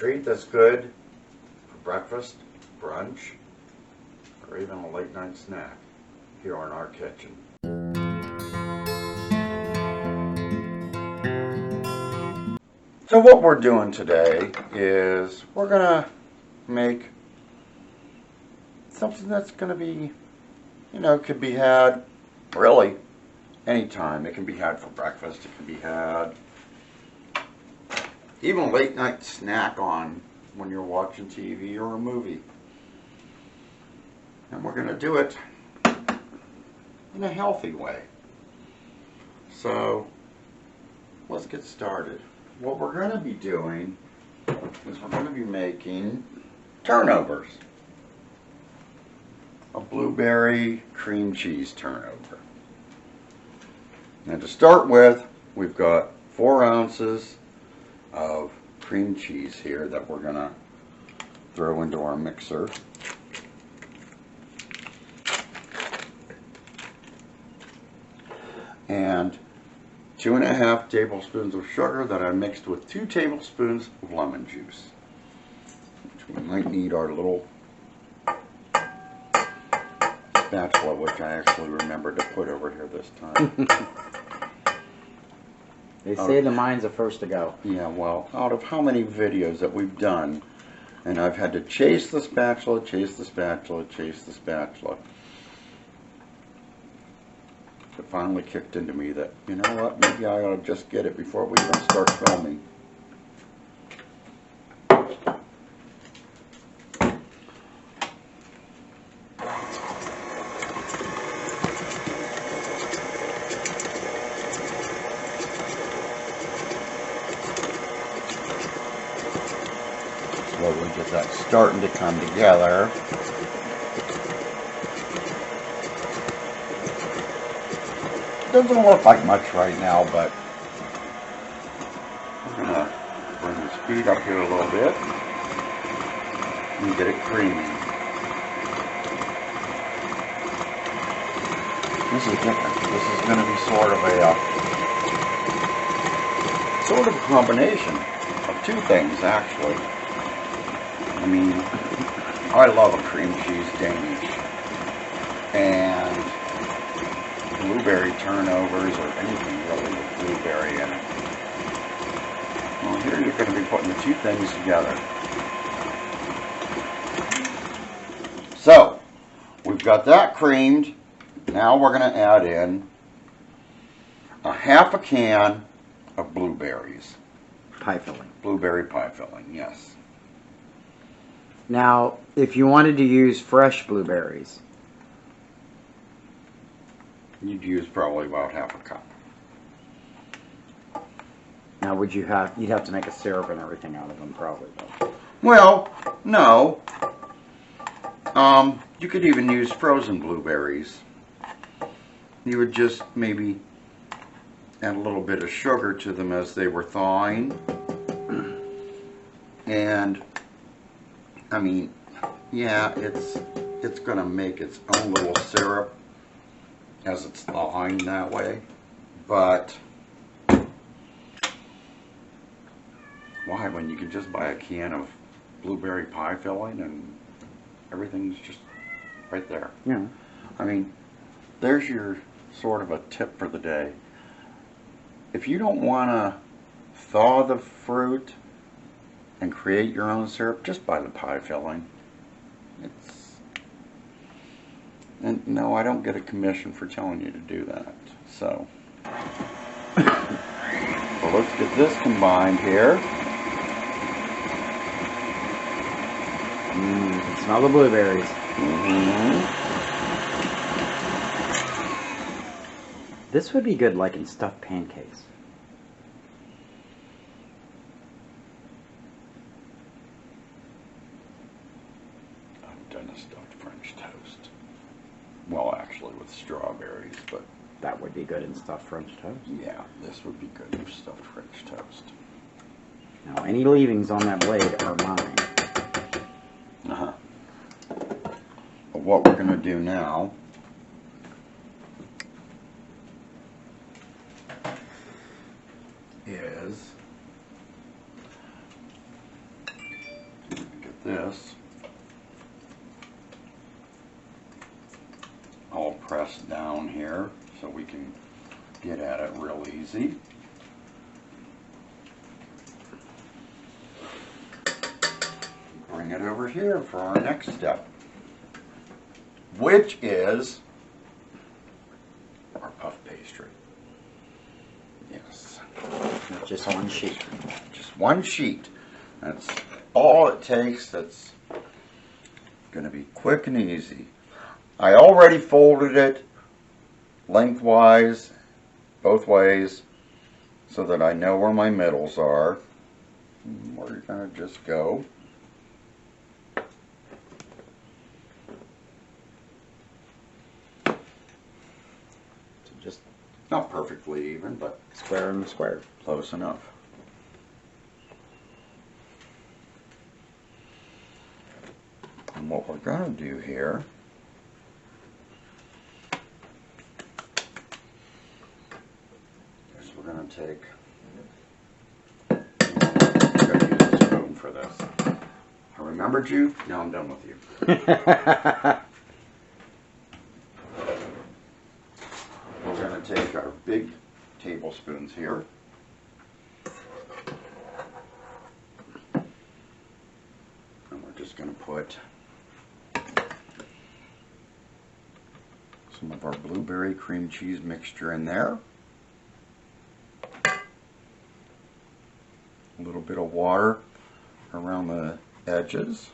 treat that's good for breakfast, brunch, or even a late night snack here in our kitchen. So what we're doing today is we're gonna make something that's gonna be, could be had really anytime. It can be had for breakfast, it can be had even a late night snack on when you're watching TV or a movie. And we're gonna do it in a healthy way. So let's get started. What we're going to be doing is we're going to be making turnovers. A blueberry cream cheese turnover. And to start with, we've got 4 ounces of cream cheese here that we're going to throw into our mixer. And 2½ tablespoons of sugar that I mixed with 2 tablespoons of lemon juice. Which we might need our little spatula, which I actually remembered to put over here this time. They say the mind's the first to go. Yeah, well, out of how many videos that we've done, and I've had to chase the spatula, chase the spatula, chase the spatula. It finally kicked into me that, you know what, maybe I ought to just get it before we even start filming. Slowly get that starting to come together. Doesn't look like much right now, but I'm going to bring the speed up here a little bit and get it creamy. This is different. This is going to be sort of a combination of 2 things, actually. I mean, I love a cream cheese Danish, and blueberry turnovers or anything really with blueberry in it. Well, here you're going to be putting the 2 things together. So, we've got that creamed. Now we're going to add in a ½ can of blueberries. Pie filling. Blueberry pie filling, yes. Now, if you wanted to use fresh blueberries, you'd use probably about ½ cup. now you'd have to make a syrup and everything out of them, probably. Well, no. You could even use frozen blueberries. You would just maybe add a little bit of sugar to them as they were thawing. And I mean, yeah, it's going to make its own little syrup as it's thawing that way, but why, when you can just buy a can of blueberry pie filling and everything's just right there? Yeah. I mean, there's your sort of a tip for the day. If you don't want to thaw the fruit and create your own syrup, just buy the pie filling. And no, I don't get a commission for telling you to do that. So, let's get this combined here. Smell the blueberries. This would be good like in stuffed pancakes. I've done a stuffed French toast. Well, actually with strawberries, but that would be good in stuffed French toast. Yeah, this would be good with stuffed French toast. Now, any leavings on that blade are mine. But what we're going to do now is this all pressed down here so we can get at it real easy. Bring it over here for our next step, which is our puff pastry. Yes. Just one sheet. Just one sheet. That's all it takes. That's going to be quick and easy. I already folded it lengthwise, both ways, so that I know where my middles are. We're going to just go. Just Not perfectly even, but square and square. close enough. And what we're going to do here is we're going to take, I'm going to use a spoon for this. I remembered you, now I'm done with you. We're going to take our big tablespoons here. And we're just going to put some of our blueberry cream cheese mixture in there. A little bit of water around the edges.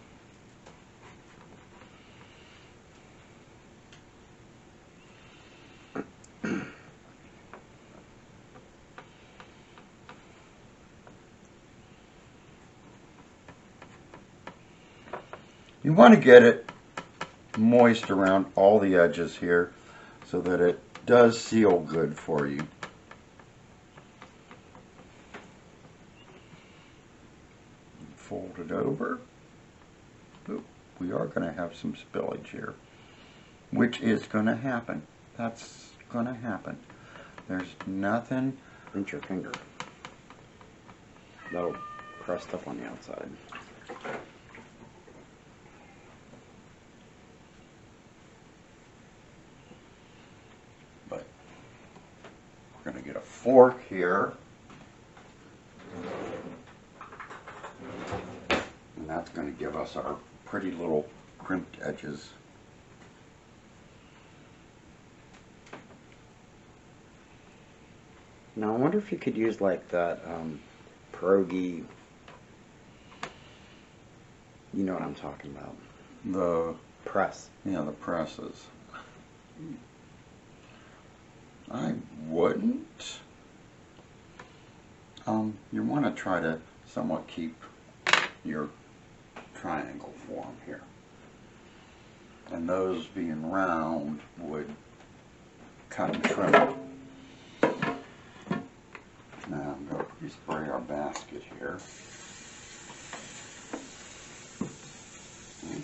You want to get it moist around all the edges here so that it does seal good for you. Fold it over. Oop, we are going to have some spillage here, which is going to happen. That's going to happen. There's nothing. Pinch your finger. That'll crust up on the outside. But we're going to get a fork here. And that's going to give us our pretty little crimped edges. Now I wonder if you could use like that pierogi. You know what I'm talking about. The Press. Yeah, the presses. I wouldn't. You want to try to somewhat keep your triangle form here. And those being round would kind of trim it. Now I'm going to spray our basket here.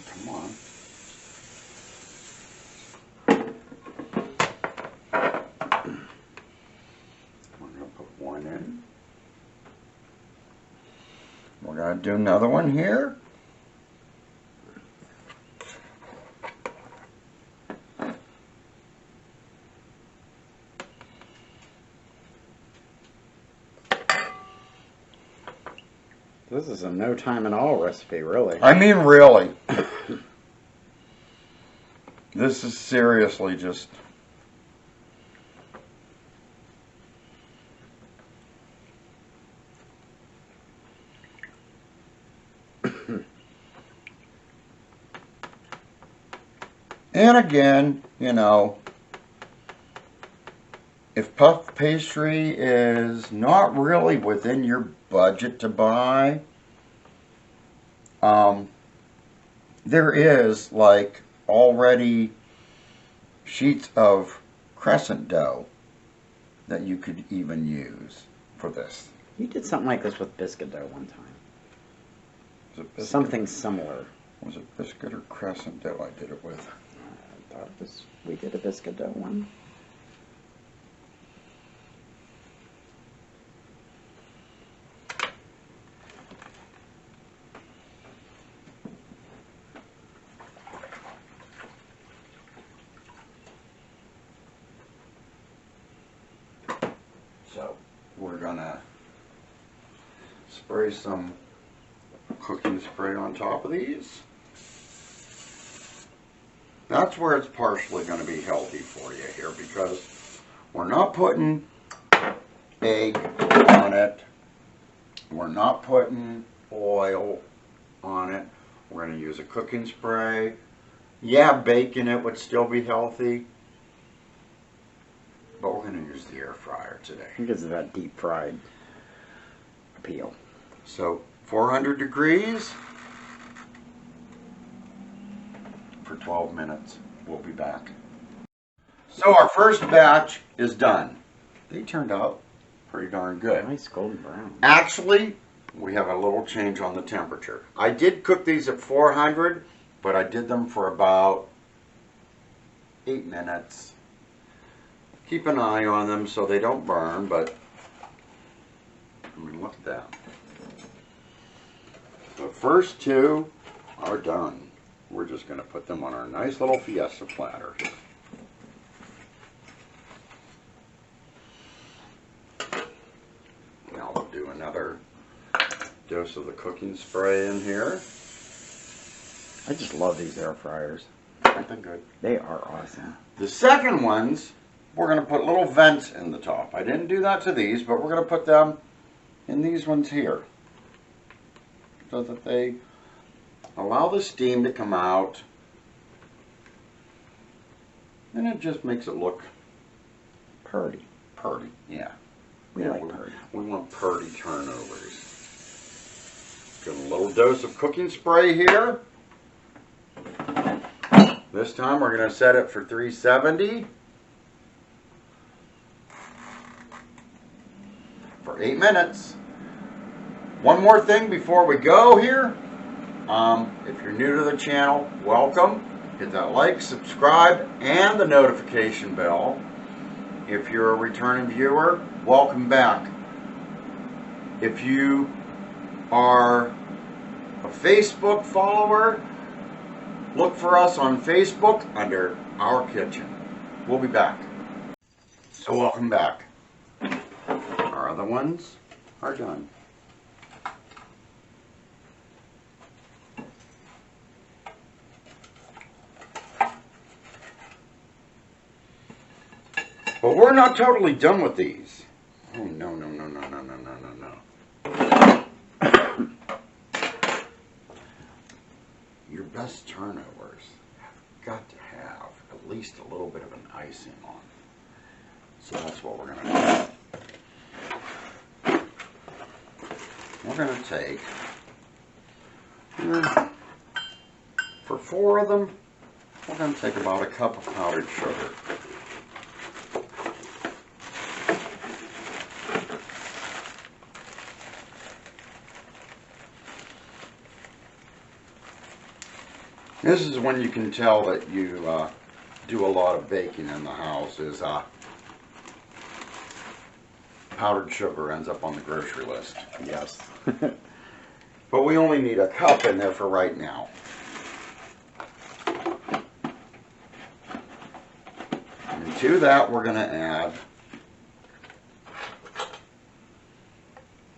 Come on. We're going to put one in. We're going to do another one here. This is a no time at all recipe, really. I mean, really. This is seriously just... And again, you know, if puff pastry is not really within your budget to buy, there is like already sheets of crescent dough that you could even use for this. You did something like this with biscuit dough one time. Was it biscuit? Something similar. Was it biscuit or crescent dough I did it with? I thought it was, we did a biscuit dough one. So we're gonna spray some cooking spray on top of these. That's where it's partially going to be healthy for you here, because we're not putting egg on it. We're not putting oil on it. We're going to use a cooking spray. Yeah, baking it would still be healthy, but we're going to use the air fryer today. Because of that deep fried appeal. So 400 degrees for 12 minutes. We'll be back. So our first batch is done. They turned out pretty darn good. Nice golden brown. Actually, we have a little change on the temperature. I did cook these at 400, but I did them for about 8 minutes. Keep an eye on them so they don't burn, but I mean, look at that. The first two are done. We're just going to put them on our nice little fiesta platter here. Now we'll do another dose of the cooking spray in here. I just love these air fryers. Aren't they good? They are awesome. The second ones, we're going to put little vents in the top. I didn't do that to these, but we're going to put them in these ones here, so that they allow the steam to come out, and it just makes it look Purdy. purdy. Yeah, We like purdy. We want purdy turnovers. Get a little dose of cooking spray here. This time we're going to set it for 370 for 8 minutes. One more thing before we go here. If you're new to the channel, welcome. Hit that like, subscribe, and the notification bell. If you're a returning viewer, welcome back. If you are a Facebook follower, look for us on Facebook under Our Kitchen. We'll be back. So welcome back. Our other ones are done. But we're not totally done with these. Oh, no, no, no, no, no, no, no, no, no. Your best turnovers have got to have at least a little bit of an icing on. So that's what we're going to do. We're going to take, for 4 of them, we're going to take about a cup of powdered sugar. This is when you can tell that you do a lot of baking in the house, is powdered sugar ends up on the grocery list. Yes. But we only need a cup in there for right now. And to that we're going to add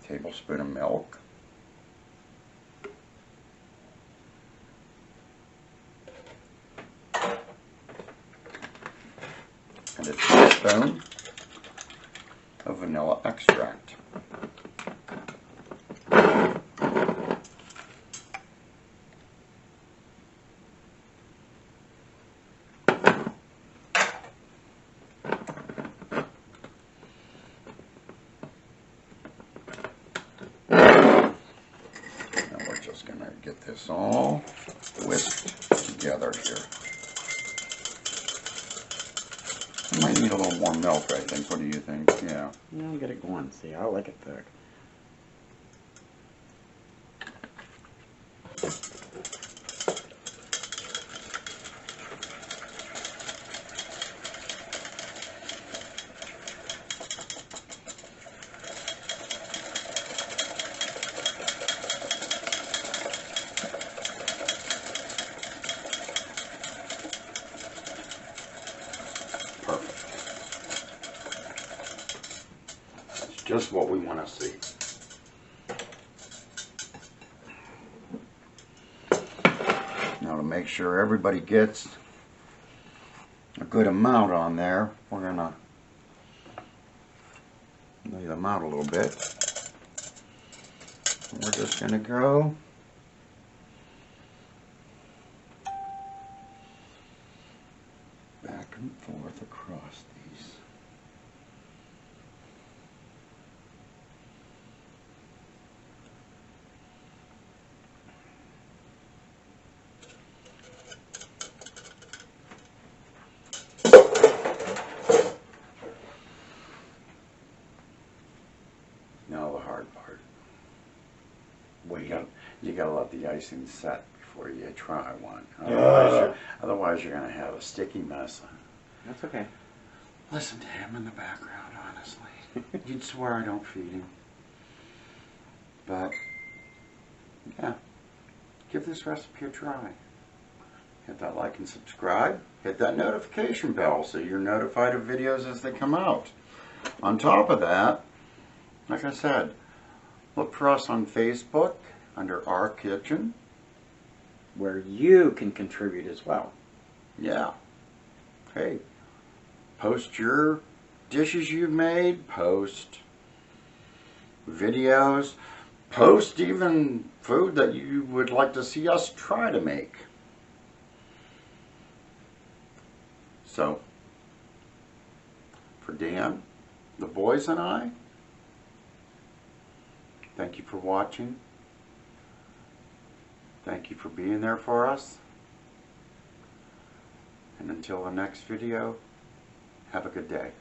a tablespoon of milk. And a teaspoon of vanilla extract. Now we're just going to get this all whisked together here. I might need a little more milk, I think. What do you think? Yeah. Yeah, I'll get it going. See, I like it thick. Just what we want to see. Now to make sure everybody gets a good amount on there, we're going to lay them out a little bit. And we're just going to go back and forth across these. Now the hard part. Well, you gotta let the icing set before you try one. Otherwise you're gonna have a sticky mess. That's okay. Listen to him in the background, honestly. You'd swear I don't feed him. But, yeah. Give this recipe a try. Hit that like and subscribe. Hit that notification bell so you're notified of videos as they come out. On top of that, like I said, look for us on Facebook under Our Kitchen. Where you can contribute as well. Yeah. Hey, post your dishes you've made, post videos, post even food that you would like to see us try to make. So, for Dan, the boys, and I, thank you for watching. Thank you for being there for us. And until the next video, have a good day.